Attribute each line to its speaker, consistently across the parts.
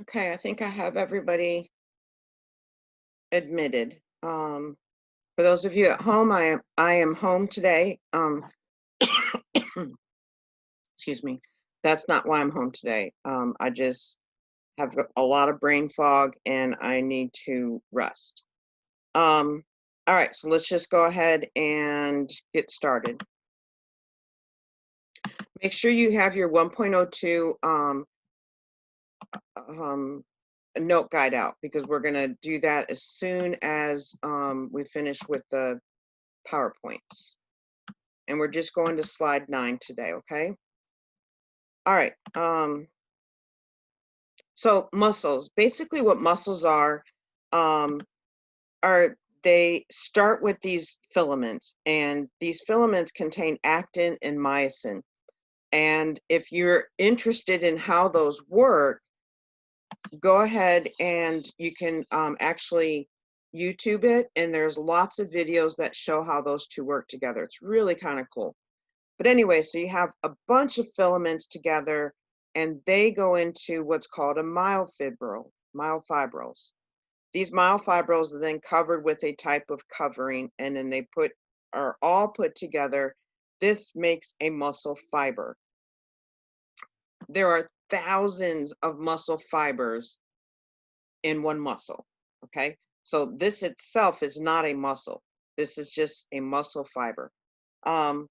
Speaker 1: Okay, I think I have everybody admitted. For those of you at home, I am home today. Excuse me. That's not why I'm home today. I just have a lot of brain fog and I need to rest. Um, all right, so let's just go ahead and get started. Make sure you have your 1.02 um, note guide out because we're going to do that as soon as we finish with the PowerPoints. And we're just going to slide 9 today, okay? All right. So muscles, basically what muscles um, are they start with these filaments, and these filaments contain actin and myosin. And if you're interested in how those work, go ahead and you can actually YouTube it, and there's lots of videos that show how those two work together. It's really kind of cool. But anyway, so you have a bunch of filaments together, and they go into what's called a myofibrils. These myofibrils are then covered with a type of covering, and then are all put together. This makes a muscle fiber. There are thousands of muscle fibers in one muscle, okay? So this itself is not a muscle. This is just a muscle fiber. Um,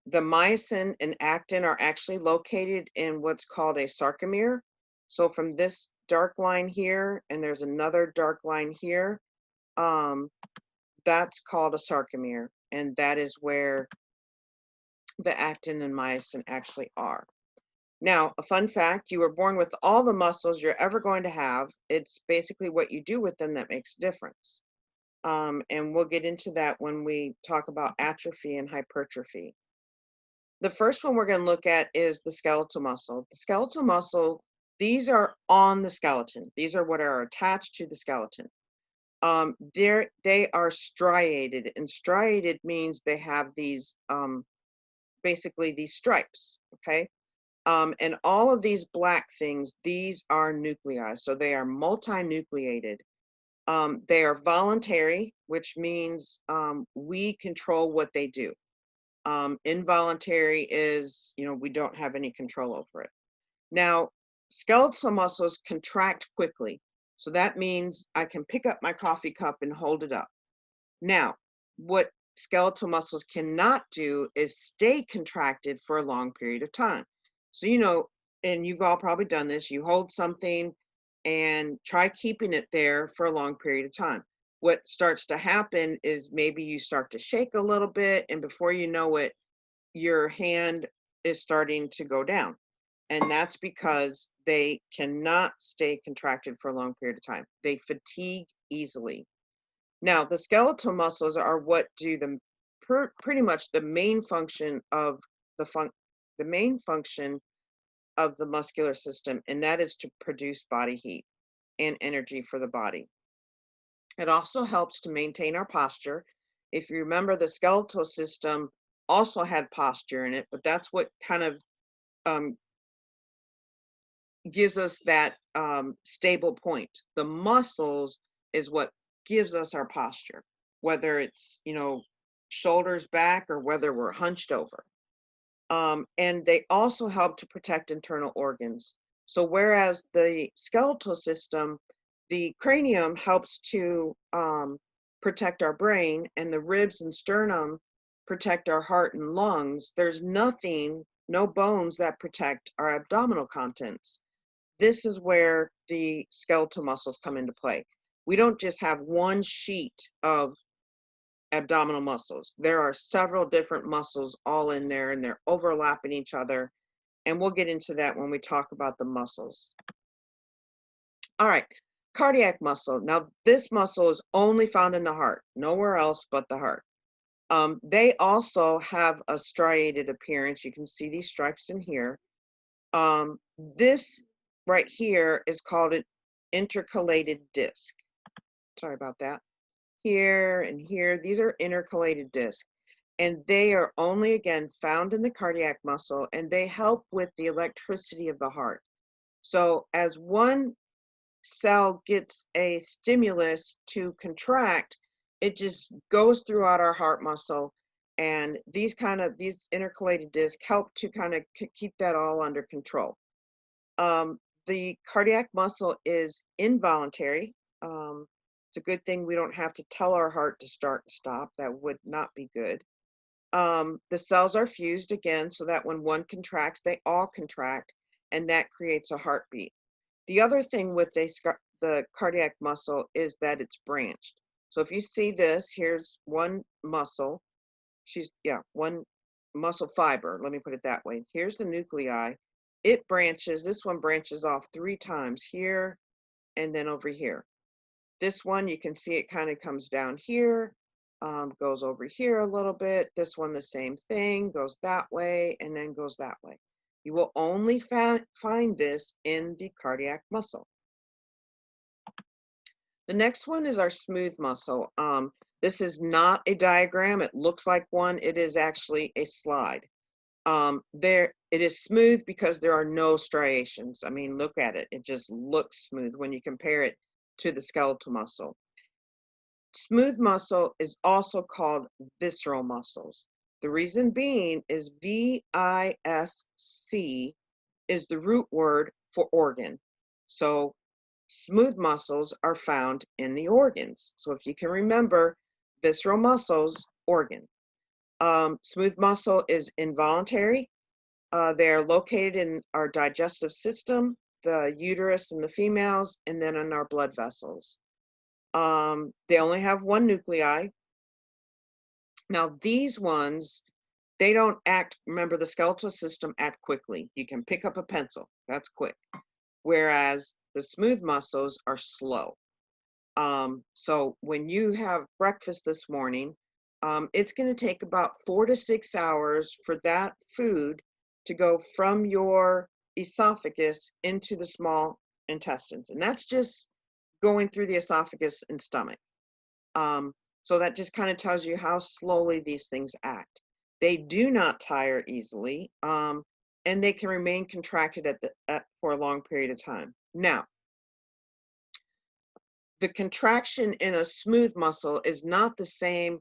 Speaker 1: the myosin and actin are actually located in what's called a sarcomere. So from this dark line here, and there's another dark line here, that's called a sarcomere, and that is where the actin and myosin actually are. Now, a fun fact, you were born with all the muscles you're ever going to have. It's basically what you do with them that makes a difference. And we'll get into that when we talk about atrophy and hypertrophy. The first one we're going to look at is the skeletal muscle. The skeletal muscle, these are on the skeleton. These are what are attached to the skeleton. They are striated, and striated means they have these, basically these stripes, okay? And all of these black things, these are nuclei, so they are multinucleated. They are voluntary, which means we control what they do. Involuntary is, we don't have any control over it. Now, skeletal muscles contract quickly. So that means I can pick up my coffee cup and hold it up. Now, what skeletal muscles cannot do is stay contracted for a long period of time. So, and you've all probably done this, you hold something and try keeping it there for a long period of time. What starts to happen is maybe you start to shake a little bit, and before you know it, your hand is starting to go down. And that's because they cannot stay contracted for a long period of time. They fatigue easily. Now, the skeletal muscles are what do pretty much the main function of the main function of the muscular system, and that is to produce body heat and energy for the body. It also helps to maintain our posture. If you remember, the skeletal system also had posture in it, but that's what kind of um, gives us that stable point. The muscles is what gives us our posture, whether it's, shoulders back or whether we're hunched over. And they also help to protect internal organs. So whereas the skeletal system, the cranium helps to protect our brain, and the ribs and sternum protect our heart and lungs, there's no bones that protect our abdominal contents. This is where the skeletal muscles come into play. We don't just have one sheet of abdominal muscles. There are several different muscles all in there, and they're overlapping each other. And we'll get into that when we talk about the muscles. All right, cardiac muscle. Now, this muscle is only found in the heart, nowhere else but the heart. They also have a striated appearance. You can see these stripes in here. This right here is called an intercalated disc. Sorry about that. Here and here, these are intercalated discs, and they are only, again, found in the cardiac muscle, and they help with the electricity of the heart. So as one cell gets a stimulus to contract, it just goes throughout our heart muscle. And these intercalated discs help to kind of keep that all under control. The cardiac muscle is involuntary. It's a good thing we don't have to tell our heart to start and stop. That would not be good. The cells are fused again so that when one contracts, they all contract, and that creates a heartbeat. The other thing with the cardiac muscle is that it's branched. So if you see this, here's one muscle. One muscle fiber. Let me put it that way. Here's the nuclei. It branches. This one branches off 3 times here and then over here. This one, you can see it kind of comes down here, goes over here a little bit. This one, the same thing, goes that way and then goes that way. You will only find this in the cardiac muscle. The next one is our smooth muscle. This is not a diagram. It looks like one. It is actually a slide. It is smooth because there are no striations. I mean, look at it. It just looks smooth when you compare it to the skeletal muscle. Smooth muscle is also called visceral muscles. The reason being is VISC is the root word for organ. So smooth muscles are found in the organs. So if you can remember, visceral muscles, organ. Smooth muscle is involuntary. They are located in our digestive system, the uterus in the females, and then in our blood vessels. They only have one nuclei. Now these ones, they don't act, remember the skeletal system act quickly. You can pick up a pencil, that's quick. Whereas the smooth muscles are slow. So when you have breakfast this morning, it's going to take about 4 to 6 hours for that food to go from your esophagus into the small intestines. And that's just going through the esophagus and stomach. So that just kind of tells you how slowly these things act. They do not tire easily, and they can remain contracted for a long period of time. Now, the contraction in a smooth muscle is not the same,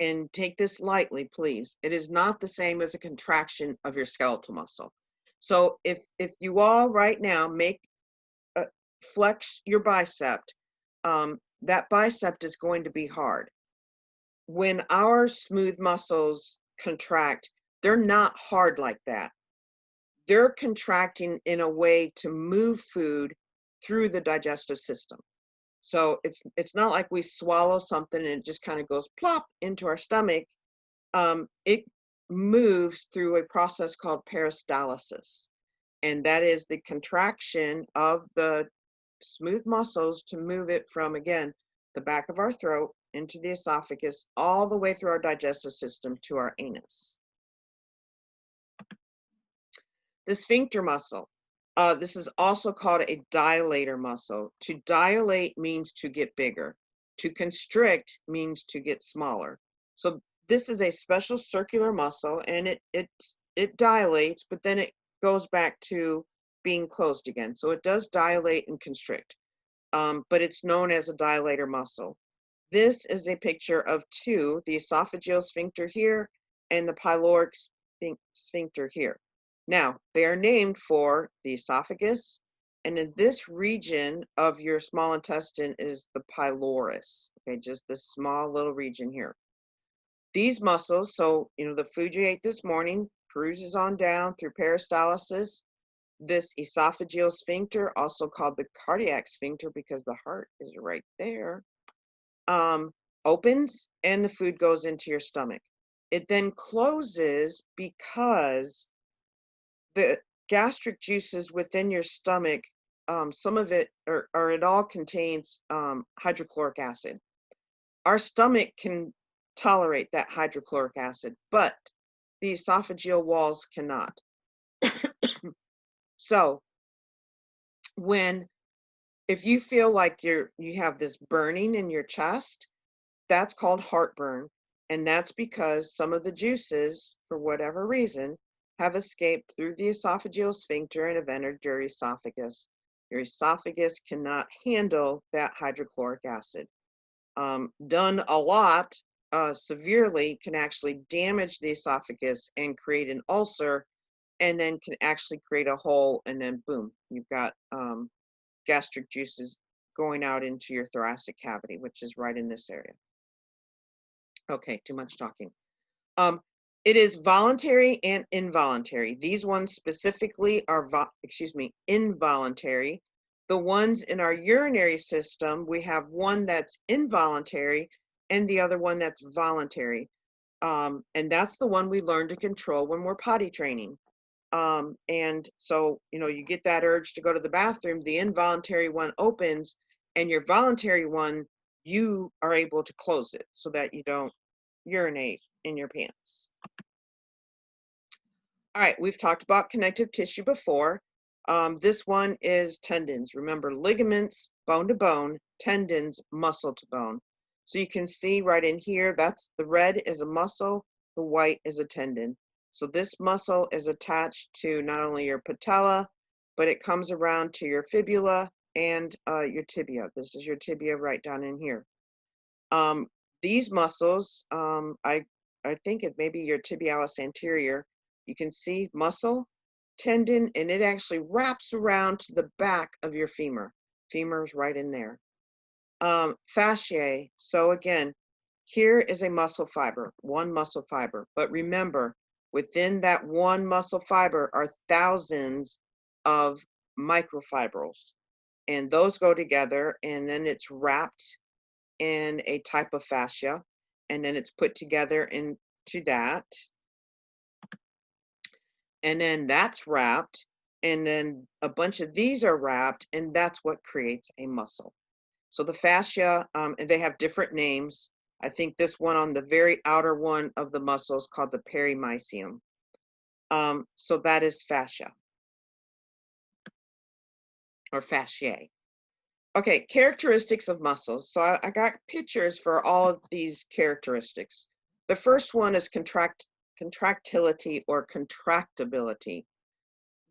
Speaker 1: and take this lightly, please. It is not the same as a contraction of your skeletal muscle. So if you all right now flex your bicep, that bicep is going to be hard. When our smooth muscles contract, they're not hard like that. They're contracting in a way to move food through the digestive system. So it's not like we swallow something and it just kind of goes plop into our stomach. It moves through a process called peristalsis. And that is the contraction of the smooth muscles to move it from, again, the back of our throat into the esophagus, all the way through our digestive system to our anus. The sphincter muscle. This is also called a dilator muscle. To dilate means to get bigger. To constrict means to get smaller. So this is a special circular muscle, and it dilates, but then it goes back to being closed again. So it does dilate and constrict, but it's known as a dilator muscle. This is a picture of two, the esophageal sphincter here and the pyloric sphincter here. Now, they are named for the esophagus, and in this region of your small intestine is the pylorus, okay, just this small little region here. These muscles, so, the food you ate this morning cruises on down through peristalsis. This esophageal sphincter, also called the cardiac sphincter because the heart is right there, opens and the food goes into your stomach. It then closes because the gastric juices within your stomach, some of it, or it all contains hydrochloric acid. Our stomach can tolerate that hydrochloric acid, but the esophageal walls cannot. So if you feel like you have this burning in your chest, that's called heartburn. And that's because some of the juices, for whatever reason, have escaped through the esophageal sphincter and have entered your esophagus. Your esophagus cannot handle that hydrochloric acid. Done a lot, severely, can actually damage the esophagus and create an ulcer, and then can actually create a hole, and then boom, you've got gastric juices going out into your thoracic cavity, which is right in this area. Okay, too much talking. It is voluntary and involuntary. These ones specifically are, involuntary. The ones in our urinary system, we have one that's involuntary and the other one that's voluntary. And that's the one we learn to control when we're potty training. And so, you get that urge to go to the bathroom, the involuntary one opens, and your voluntary one, you are able to close it so that you don't urinate in your pants. All right, we've talked about connective tissue before. This one is tendons. Remember, ligaments, bone to bone, tendons, muscle to bone. So you can see right in here, that's the red is a muscle, the white is a tendon. So this muscle is attached to not only your patella, but it comes around to your fibula and your tibia. This is your tibia right down in here. These muscles, I think it may be your tibialis anterior. You can see muscle, tendon, and it actually wraps around to the back of your femur. Femur is right in there. Fasciae. So again, here is a muscle fiber, one muscle fiber. But remember, within that one muscle fiber are thousands of microfibrils. And those go together, and then it's wrapped in a type of fascia, and then it's put together into that. And then that's wrapped, and then a bunch of these are wrapped, and that's what creates a muscle. So the fascia, and they have different names. I think this one on the very outer one of the muscle is called the perimysium. So that is fascia, or fasciae. Okay, characteristics of muscles. So I got pictures for all of these characteristics. The first one is contractility or contractibility.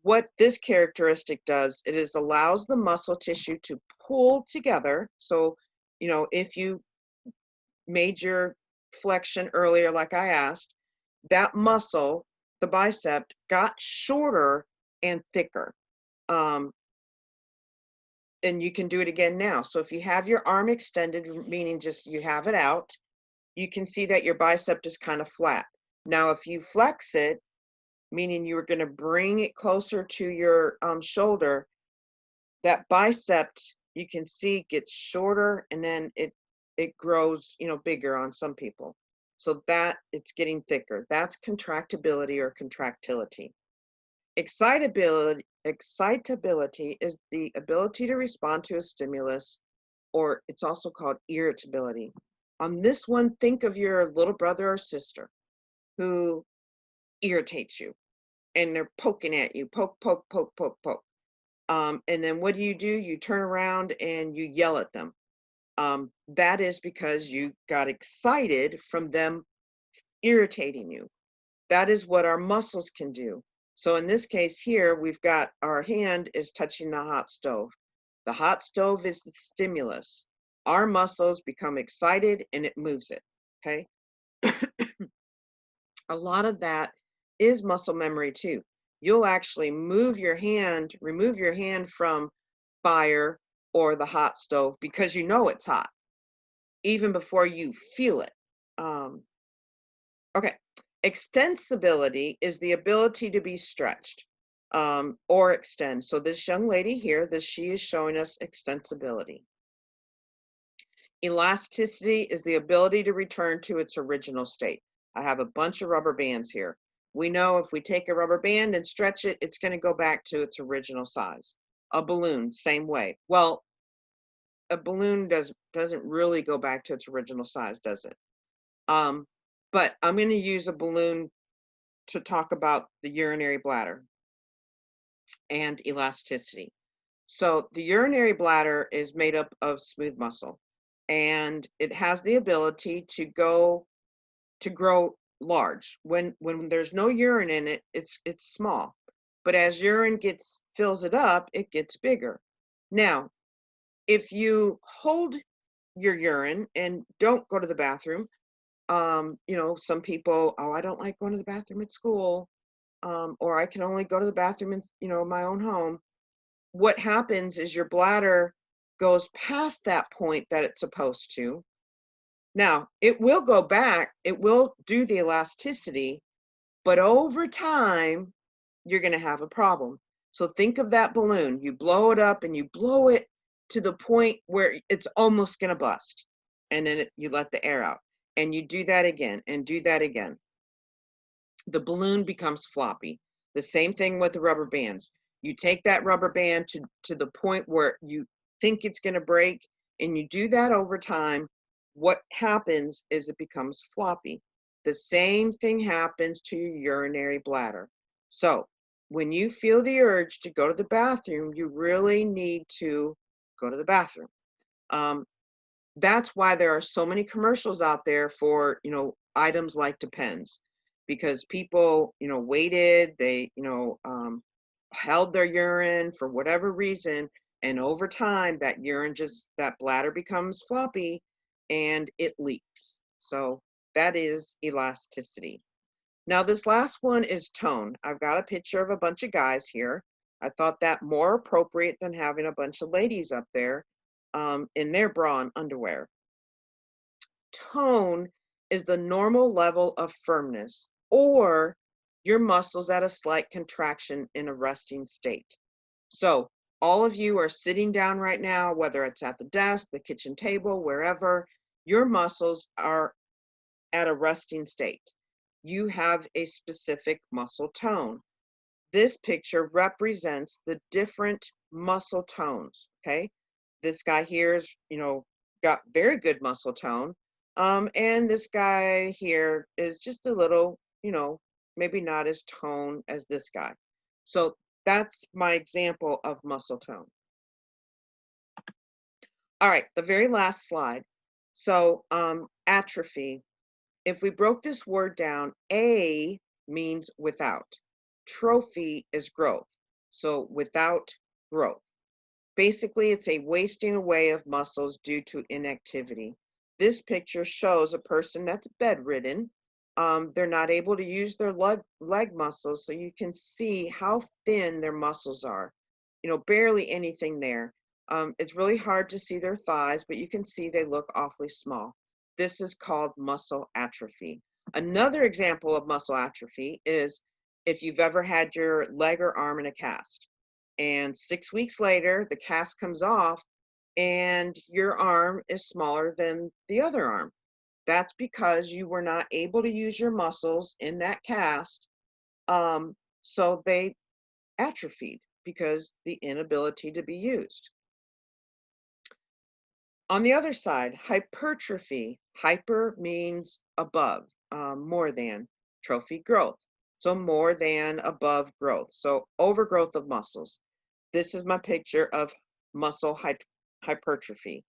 Speaker 1: What this characteristic does, it is allows the muscle tissue to pull together. So, if you made your flexion earlier, like I asked, that muscle, the bicep, got shorter and thicker. And you can do it again now. So if you have your arm extended, meaning just you have it out, you can see that your bicep is kind of flat. Now, if you flex it, meaning you were going to bring it closer to your shoulder, that bicep, you can see, gets shorter, and then it grows, bigger on some people. So that it's getting thicker. That's contractibility or contractility. Excitability is the ability to respond to a stimulus, or it's also called irritability. On this one, think of your little brother or sister who irritates you, and they're poking at you, poke, poke, poke, poke, poke. And then what do? You turn around and you yell at them. That is because you got excited from them irritating you. That is what our muscles can do. So in this case here, we've got our hand is touching the hot stove. The hot stove is the stimulus. Our muscles become excited and it moves it, okay? A lot of that is muscle memory too. You'll actually remove your hand from fire or the hot stove because you know it's hot, even before you feel it. Okay. Extensibility is the ability to be stretched or extend. So this young lady here, she is showing us extensibility. Elasticity is the ability to return to its original state. I have a bunch of rubber bands here. We know if we take a rubber band and stretch it, it's going to go back to its original size. A balloon, same way. Well, a balloon doesn't really go back to its original size, does it? But I'm going to use a balloon to talk about the urinary bladder and elasticity. So the urinary bladder is made up of smooth muscle, and it has the ability to grow large. When there's no urine in it, it's small. But as urine fills it up, it gets bigger. Now, if you hold your urine and don't go to the bathroom, some people, oh, I don't like going to the bathroom at school, or I can only go to the bathroom in, my own home. What happens is your bladder goes past that point that it's supposed to. Now, it will go back, it will do the elasticity, but over time, you're going to have a problem. So think of that balloon. You blow it up and you blow it to the point where it's almost going to bust. And then you let the air out. And you do that again and do that again. The balloon becomes floppy. The same thing with the rubber bands. You take that rubber band to the point where you think it's going to break, and you do that over time. What happens is it becomes floppy. The same thing happens to your urinary bladder. So when you feel the urge to go to the bathroom, you really need to go to the bathroom. That's why there are so many commercials out there for, items like Depends, because people, waited, they, held their urine for whatever reason. And over time, that bladder becomes floppy and it leaks. So that is elasticity. Now, this last one is tone. I've got a picture of a bunch of guys here. I thought that more appropriate than having a bunch of ladies up there in their bra and underwear. Tone is the normal level of firmness, or your muscles at a slight contraction in a resting state. So all of you are sitting down right now, whether it's at the desk, the kitchen table, wherever, your muscles are at a resting state. You have a specific muscle tone. This picture represents the different muscle tones, okay? This guy here is, got very good muscle tone. And this guy here is just a little, maybe not as tone as this guy. So that's my example of muscle tone. All right, the very last slide. So atrophy. If we broke this word down, A means without. Trophy is growth. So without growth. Basically, it's a wasting away of muscles due to inactivity. This picture shows a person that's bedridden. They're not able to use their leg muscles, so you can see how thin their muscles are. Barely anything there. It's really hard to see their thighs, but you can see they look awfully small. This is called muscle atrophy. Another example of muscle atrophy is if you've ever had your leg or arm in a cast, and 6 weeks later, the cast comes off and your arm is smaller than the other arm. That's because you were not able to use your muscles in that cast, so they atrophied because the inability to be used. On the other side, hypertrophy. Hyper means above, more than. Trophy, growth. So more than, above, growth. So overgrowth of muscles. This is my picture of muscle hypertrophy.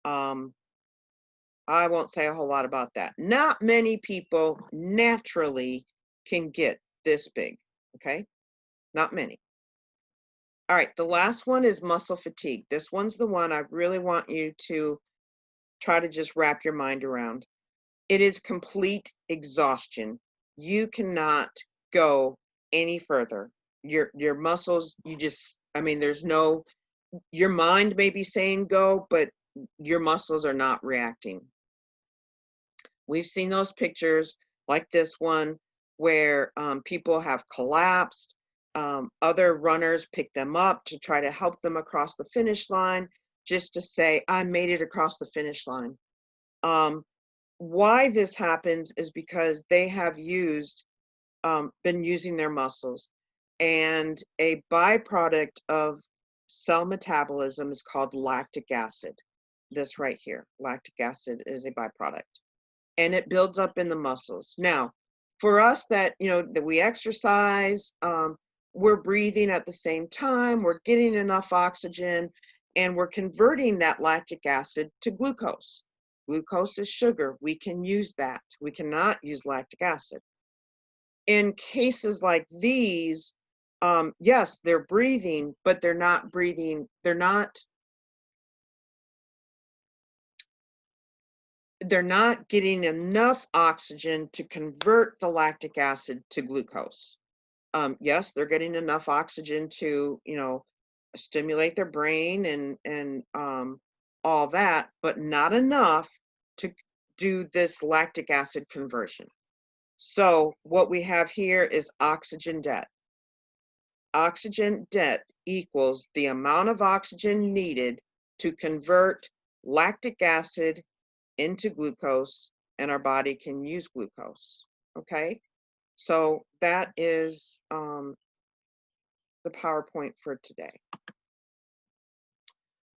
Speaker 1: I won't say a whole lot about that. Not many people naturally can get this big, okay? Not many. All right, the last one is muscle fatigue. This one's the one I really want you to try to just wrap your mind around. It is complete exhaustion. You cannot go any further. Your muscles, there's no, your mind may be saying go, but your muscles are not reacting. We've seen those pictures like this one where people have collapsed. Other runners pick them up to try to help them across the finish line, just to say, I made it across the finish line. Why this happens is because they have been using their muscles. And a byproduct of cell metabolism is called lactic acid. This right here, lactic acid is a byproduct. And it builds up in the muscles. Now, for us that we exercise, we're breathing at the same time, we're getting enough oxygen, and we're converting that lactic acid to glucose. Glucose is sugar. We can use that. We cannot use lactic acid. In cases like these, yes, they're breathing, but they're not breathing. They're not getting enough oxygen to convert the lactic acid to glucose. Yes, they're getting enough oxygen to, stimulate their brain and all that, but not enough to do this lactic acid conversion. So what we have here is oxygen debt. Oxygen debt equals the amount of oxygen needed to convert lactic acid into glucose, and our body can use glucose. Okay, so that is the PowerPoint for today.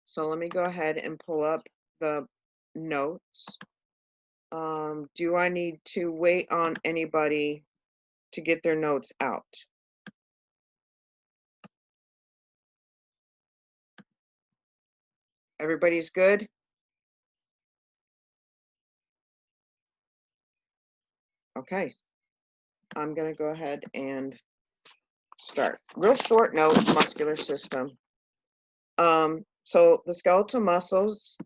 Speaker 1: So let me go ahead and pull up the notes. Do I need to wait on anybody to get their notes out? Everybody's good? Okay, I'm going to go ahead and start. Real short notes, muscular system. So the skeletal muscles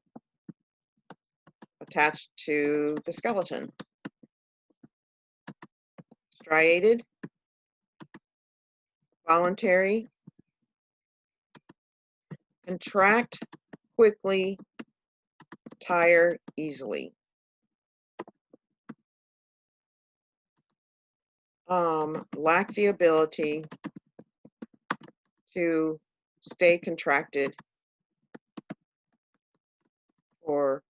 Speaker 1: attached to the skeleton. Striated, voluntary, contract quickly, tire easily. Lack the ability to stay contracted for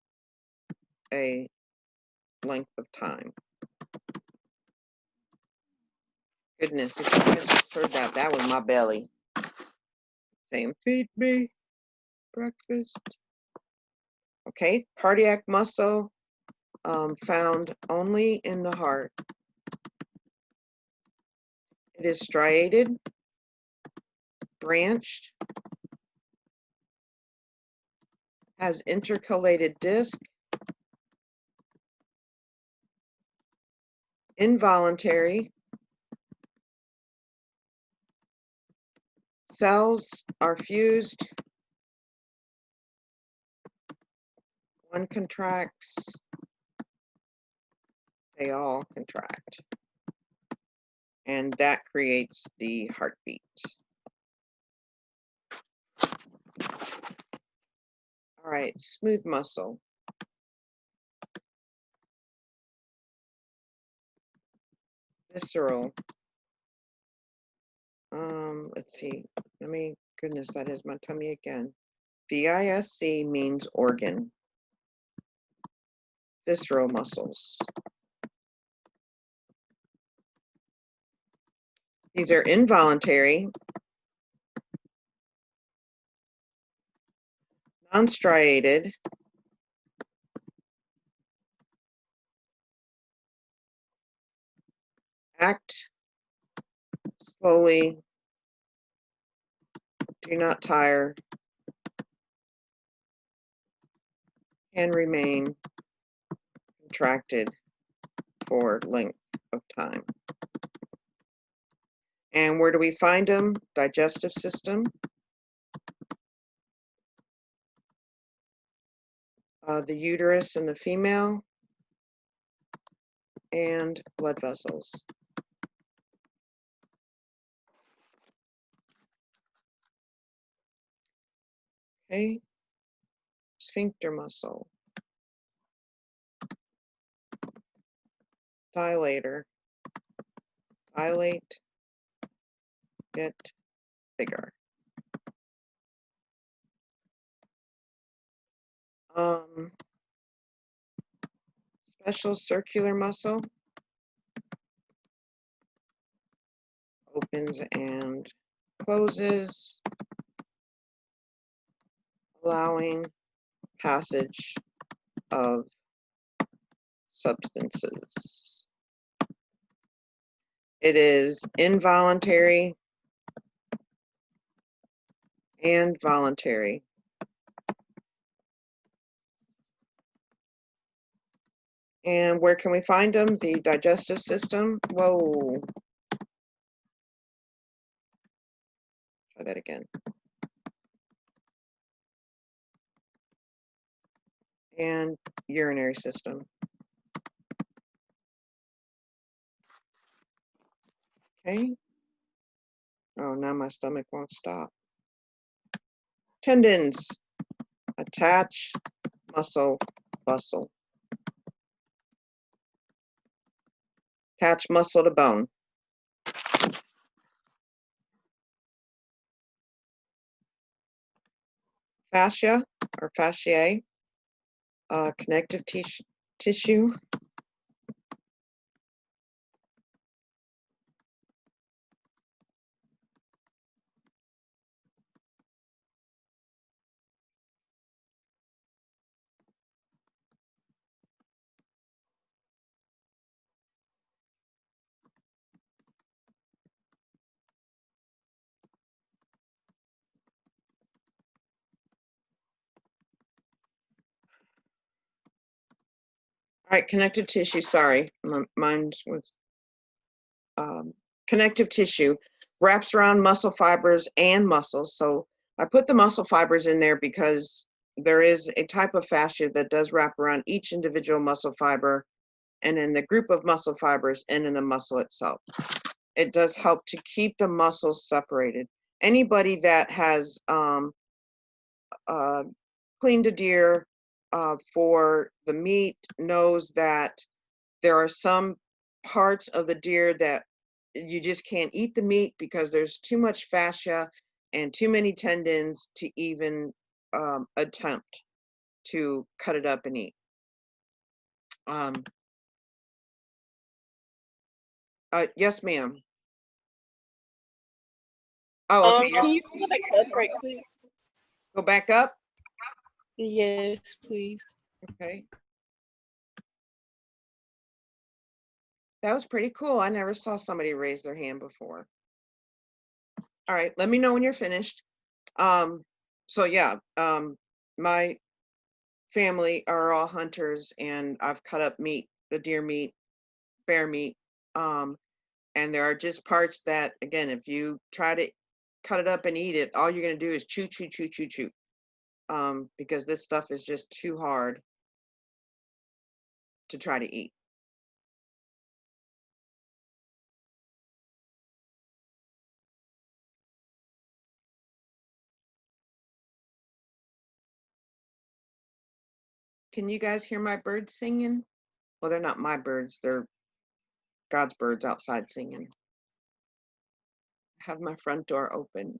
Speaker 1: a length of time. Goodness, if you guys just heard that, that was my belly saying, feed me breakfast. Okay, cardiac muscle found only in the heart. It is striated, branched, has intercalated disc, involuntary, cells are fused, one contracts, they all contract, and that creates the heartbeat. All right, smooth muscle. Visceral. Let's see. Goodness, that is my tummy again. VISC means organ. Visceral muscles. These are involuntary, non-striated, act slowly, do not tire, can remain contracted for length of time. And where do we find them? Digestive system, the uterus in the female, and blood vessels. Okay, sphincter muscle, dilator, dilate, get bigger. Special circular muscle, opens and closes, allowing passage of substances. It is involuntary and voluntary. And where can we find them? The digestive system. Whoa. Try that again. And urinary system. Okay. Oh, now my stomach won't stop. Tendons. Attach, muscle, bustle. Attach muscle to bone. Fascia or fasciae, connective tissue. All right, connective tissue, sorry, mine was connective tissue, wraps around muscle fibers and muscles. So I put the muscle fibers in there because there is a type of fascia that does wrap around each individual muscle fiber and in the group of muscle fibers and in the muscle itself. It does help to keep the muscles separated. Anybody that has cleaned a deer for the meat knows that there are some parts of the deer that you just can't eat the meat because there's too much fascia and too many tendons to even attempt to cut it up and eat. Yes, ma'am. Oh, okay.
Speaker 2: Can you go back up right quick?
Speaker 1: Go back up.
Speaker 2: Yes, please.
Speaker 1: Okay. That was pretty cool. I never saw somebody raise their hand before. All right, let me know when you're finished. So yeah, my family are all hunters and I've cut up meat, the deer meat, bear meat. And there are just parts that, again, if you try to cut it up and eat it, all you're gonna do is chew, chew, chew, chew, chew. Because this stuff is just too hard to try to eat. Can you guys hear my birds singing? Well, they're not my birds, they're God's birds outside singing. I have my front door open.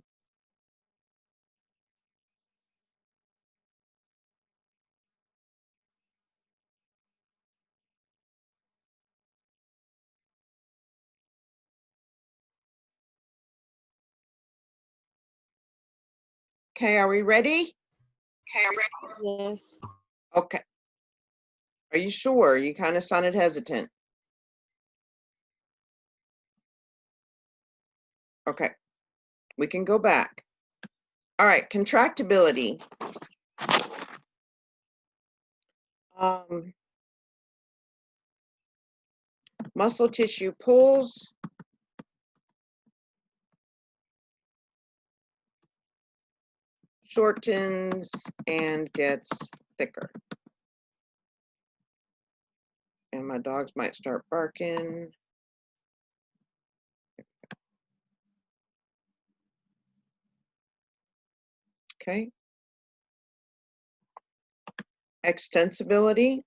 Speaker 1: Okay, are we ready?
Speaker 2: Yes.
Speaker 1: Okay. Are you sure? You kind of sounded hesitant. Okay, we can go back. All right, contractibility. Muscle tissue pulls. Shortens and gets thicker. And my dogs might start barking. Okay. Extensibility,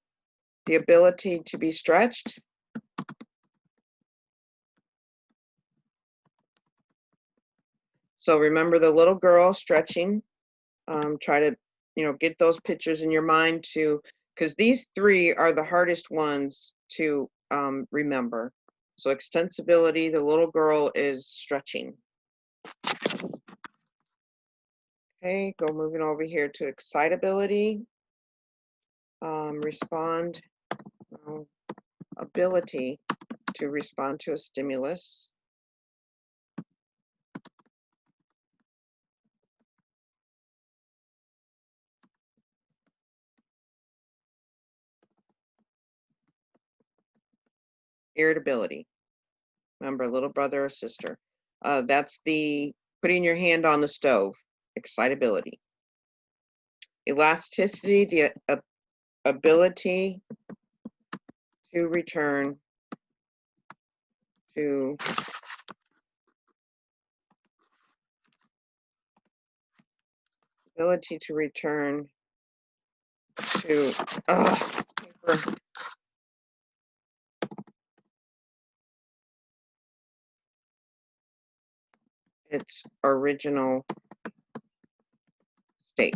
Speaker 1: the ability to be stretched. So remember the little girl stretching. Try to, get those pictures in your mind too, because these three are the hardest ones to remember. So extensibility, the little girl is stretching. Okay, go moving over here to excitability. Respond, ability to respond to a stimulus. Irritability. Remember, little brother or sister. That's the putting your hand on the stove. Excitability. Elasticity, the ability to return to paper. Its original state.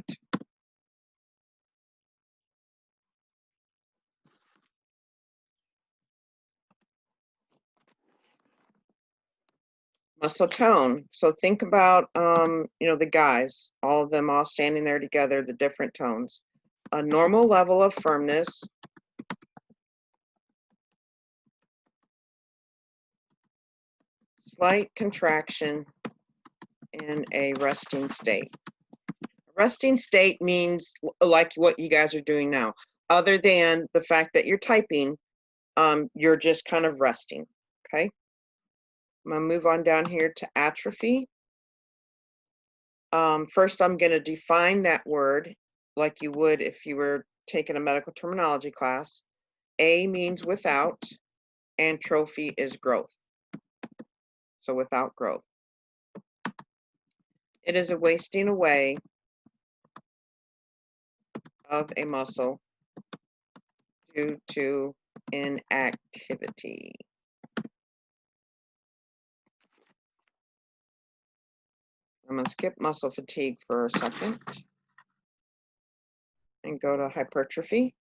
Speaker 1: Muscle tone. So think about, the guys, all of them all standing there together, the different tones. A normal level of firmness, slight contraction, and a resting state. Resting state means like what you guys are doing now. Other than the fact that you're typing, you're just kind of resting, okay? I'm gonna move on down here to atrophy. First, I'm gonna define that word like you would if you were taking a medical terminology class. A means without, and trophy is growth. So without growth. It is a wasting away of a muscle due to inactivity. I'm going to skip muscle fatigue for a second and go to hypertrophy.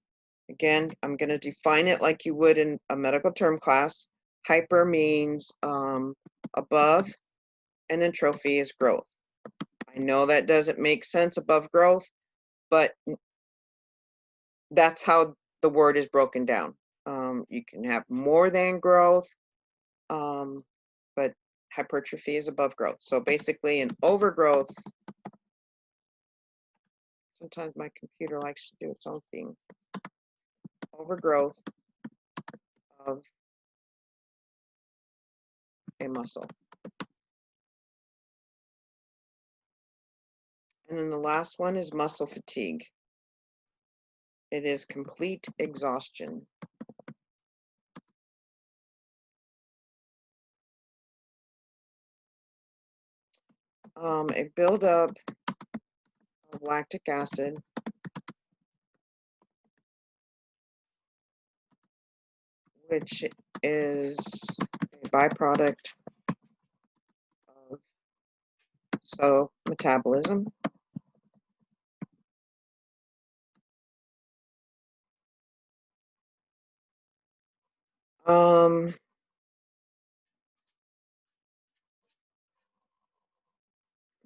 Speaker 1: Again, I'm going to define it like you would in a medical term class. Hyper means above, and then trophy is growth. I know that doesn't make sense, above growth, but that's how the word is broken down. You can have more than growth, but hypertrophy is above growth. So basically an overgrowth, sometimes my computer likes to do its own thing. Overgrowth of a muscle. And then the last one is muscle fatigue. It is complete exhaustion. A buildup of lactic acid which is a byproduct of cell metabolism.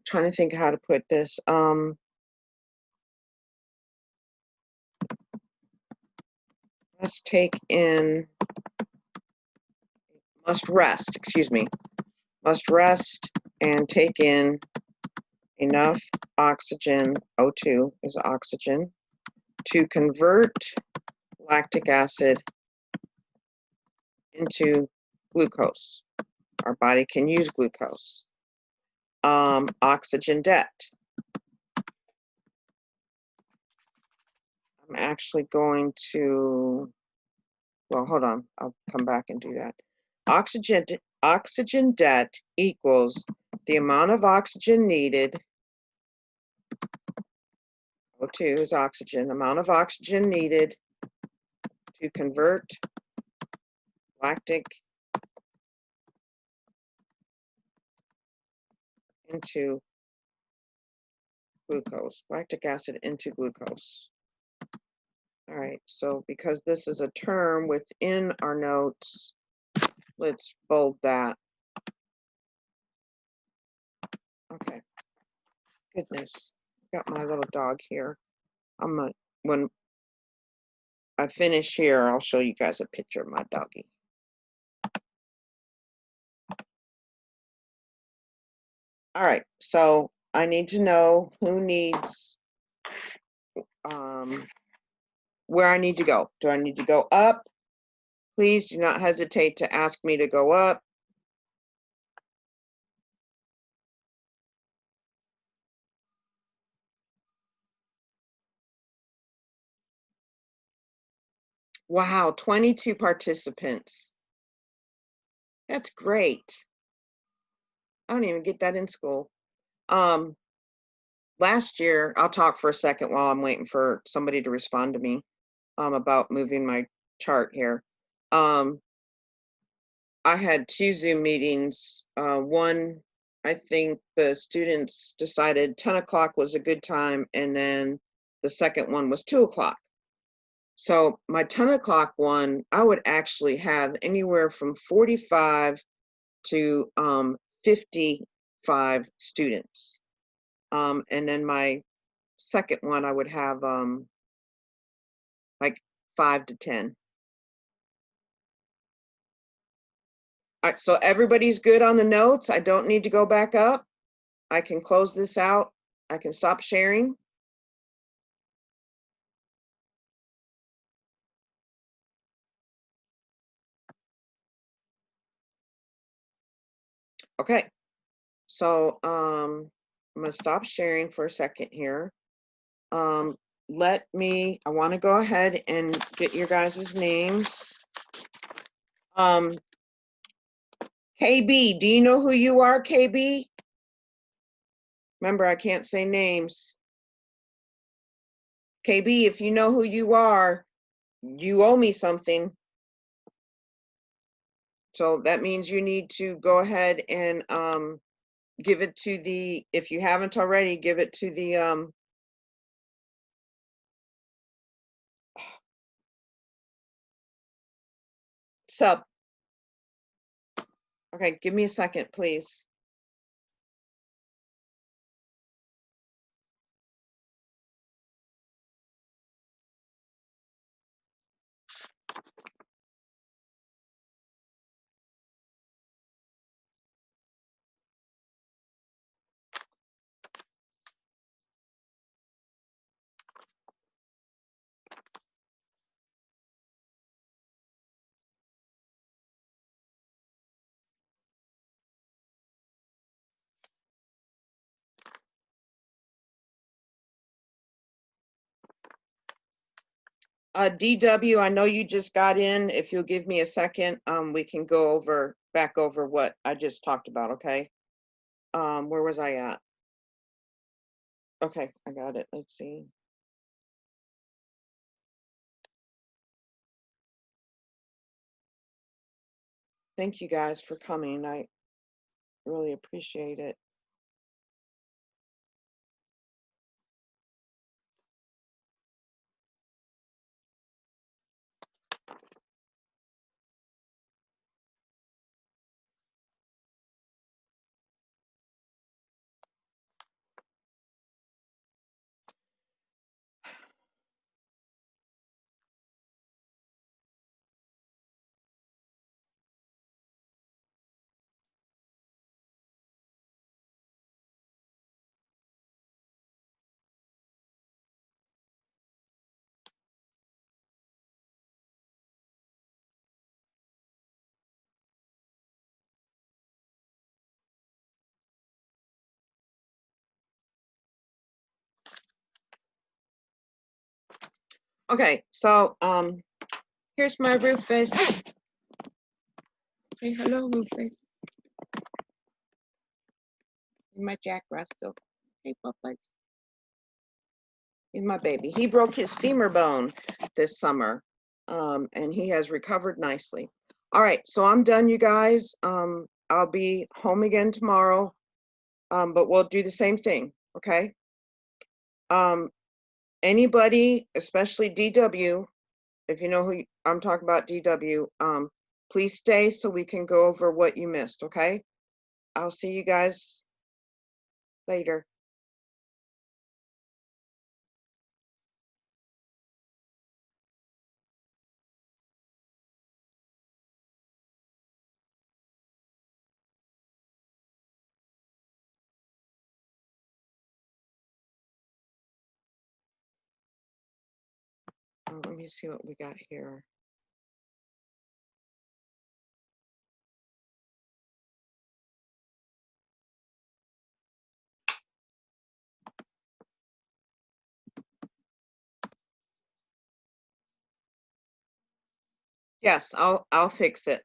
Speaker 1: Trying to think how to put this. Let's take in, must rest and take in enough oxygen, O2 is oxygen, to convert lactic acid into glucose. Our body can use glucose. Oxygen debt. I'm actually going to, well, hold on, I'll come back and do that. Oxygen debt equals the amount of oxygen needed, O2 is oxygen, amount of oxygen needed to convert lactic into glucose, lactic acid into glucose. All right, so because this is a term within our notes, let's bold that. Okay, goodness, got my little dog here. When I finish here, I'll show you guys a picture of my doggy. All right, so I need to know who needs, where I need to go. Do I need to go up? Please do not hesitate to ask me to go up. Wow, 22 participants. That's great. I don't even get that in school. Last year, I'll talk for a second while I'm waiting for somebody to respond to me about moving my chart here. I had 2 Zoom meetings. One, I think the students decided 10 o'clock was a good time, and then the second one was 2 o'clock. So my 10 o'clock one, I would actually have anywhere from 45 to 55 students. And then my second one, I would have like 5 to 10. All right, so everybody's good on the notes. I don't need to go back up. I can close this out. I can stop sharing. Okay, so I'm gonna stop sharing for a second here. I want to go ahead and get your guys' names. KB, do you know who you are, KB? Remember, I can't say names. KB, if you know who you are, you owe me something. So that means you need to go ahead and give it to the, if you haven't already, give it to the sub. Okay, give me a second, please. DW, I know you just got in. If you'll give me a second, we can go back over what I just talked about, okay? Where was I at? Okay, I got it. Let's see. Thank you guys for coming. I really appreciate it. Okay, so here's my Rufus. Say hello, Rufus. My Jack Russell. Hey, Puppets. He's my baby. He broke his femur bone this summer, and he has recovered nicely. All right, so I'm done, you guys. I'll be home again tomorrow, but we'll do the same thing, okay? Anybody, especially DW, if you know who I'm talking about, DW, please stay so we can go over what you missed, okay? I'll see you guys later. Let me see what we got here. Yes, I'll fix it.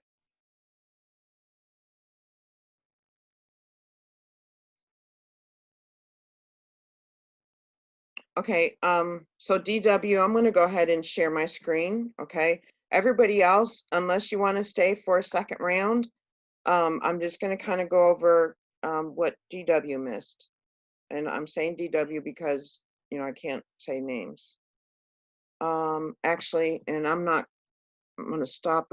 Speaker 1: Okay, so DW, I'm gonna go ahead and share my screen, okay? Everybody else, unless you wanna stay for a second round, I'm just gonna kind of go over what DW missed. And I'm saying DW because, you know, I can't say names. Actually, and I'm gonna stop